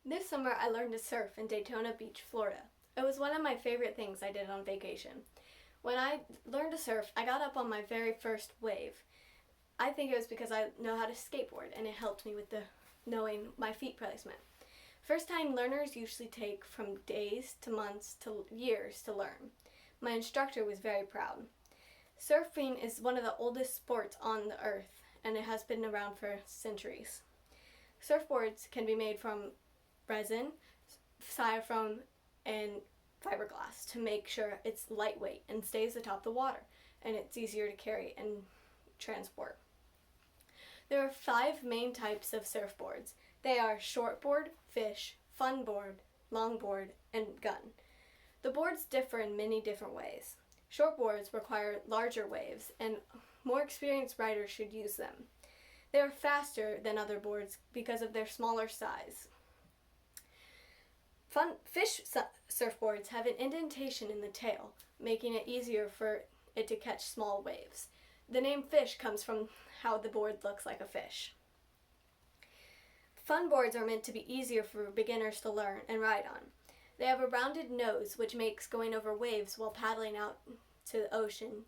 This summer I learned to surf in Daytona Beach, Florida. It was one of my favorite things I did on vacation. When I learned to surf, I got up on my very first wave. I think it was because I know how to skateboard and it helped me with the knowing my feet placement. First time learners usually take from days to months to years to learn. My instructor was very proud. Surfing is one of the oldest sports on the earth and it has been around for centuries. Surfboards can be made from resin, styrofoam, and fiberglass to make sure it's lightweight and stays atop the water and it's easier to carry and transport. There are 5 main types of surfboards. They are shortboard, fish, funboard, longboard, and gun. The boards differ in many different ways. Shortboards require larger waves and more experienced riders should use them. They are faster than other boards because of their smaller size. Fish surfboards have an indentation in the tail, making it easier for it to catch small waves. The name fish comes from how the board looks like a fish. Fun boards are meant to be easier for beginners to learn and ride on. They have a rounded nose, which makes going over waves while paddling out to the ocean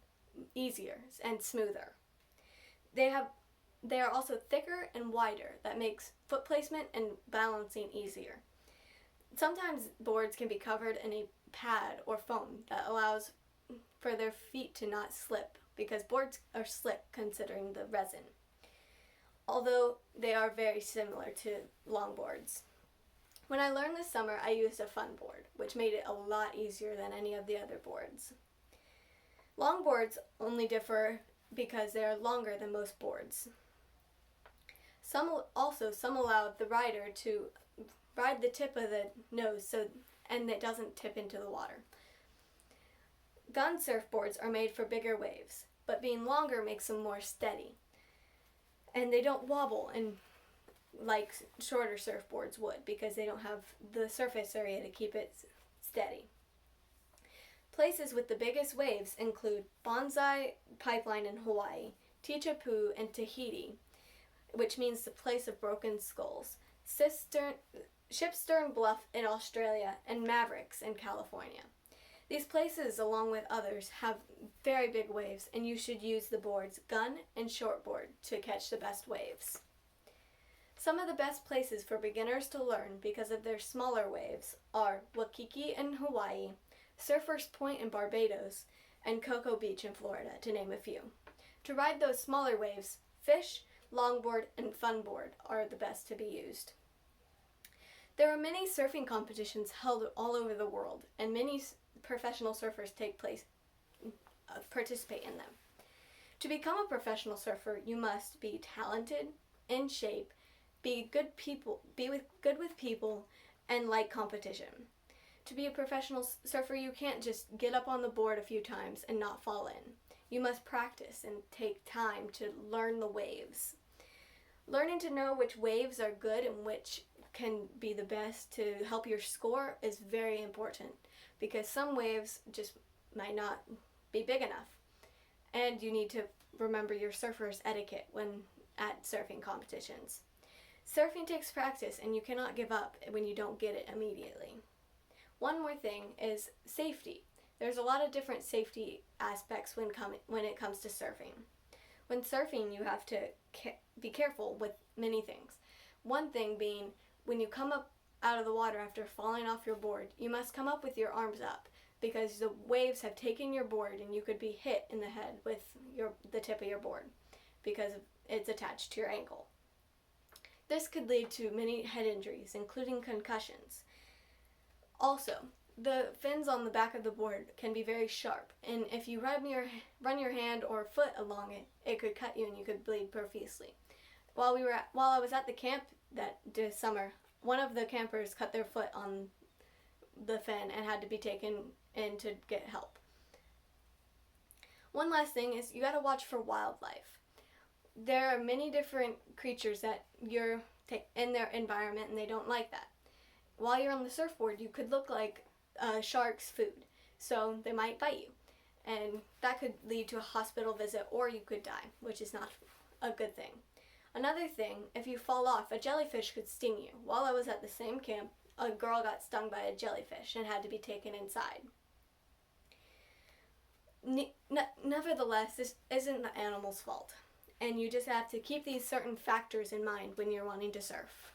easier and smoother. They are also thicker and wider, that makes foot placement and balancing easier. Sometimes boards can be covered in a pad or foam that allows for their feet to not slip because boards are slick considering the resin, although they are very similar to longboards. When I learned this summer, I used a fun board, which made it a lot easier than any of the other boards. Longboards only differ because they are longer than most boards. Some allow the rider to ride the tip of the nose and it doesn't tip into the water. Gun surfboards are made for bigger waves, but being longer makes them more steady. And they don't wobble like shorter surfboards would because they don't have the surface area to keep it steady. Places with the biggest waves include Bonsai Pipeline in Hawaii, Teahupo'o in Tahiti, which means the place of broken skulls, Shipstern Bluff in Australia, and Mavericks in California. These places, along with others, have very big waves, and you should use the boards gun and shortboard to catch the best waves. Some of the best places for beginners to learn because of their smaller waves are Waikiki in Hawaii, Surfers Point in Barbados, and Cocoa Beach in Florida, to name a few. To ride those smaller waves, fish, longboard, and funboard are the best to be used. There are many surfing competitions held all over the world, and many professional surfers participate in them. To become a professional surfer, you must be talented, in shape, be good with people, and like competition. To be a professional surfer, you can't just get up on the board a few times and not fall in. You must practice and take time to learn the waves. Learning to know which waves are good and which can be the best to help your score is very important because some waves just might not be big enough. And you need to remember your surfer's etiquette when at surfing competitions. Surfing takes practice and you cannot give up when you don't get it immediately. One more thing is safety. There's a lot of different safety aspects when it comes to surfing. When surfing, you have to be careful with many things. One thing being, when you come up out of the water after falling off your board, you must come up with your arms up because the waves have taken your board and you could be hit in the head with the tip of your board because it's attached to your ankle. This could lead to many head injuries, including concussions. Also, the fins on the back of the board can be very sharp, and if you run your hand or foot along it, it could cut you and you could bleed profusely. While I was at the camp this summer, one of the campers cut their foot on the fin and had to be taken in to get help. One last thing is you got to watch for wildlife. There are many different creatures that you're in their environment and they don't like that. While you're on the surfboard, you could look like a shark's food, so they might bite you. And that could lead to a hospital visit or you could die, which is not a good thing. Another thing, if you fall off, a jellyfish could sting you. While I was at the same camp, a girl got stung by a jellyfish and had to be taken inside. Nevertheless, this isn't the animal's fault, and you just have to keep these certain factors in mind when you're wanting to surf.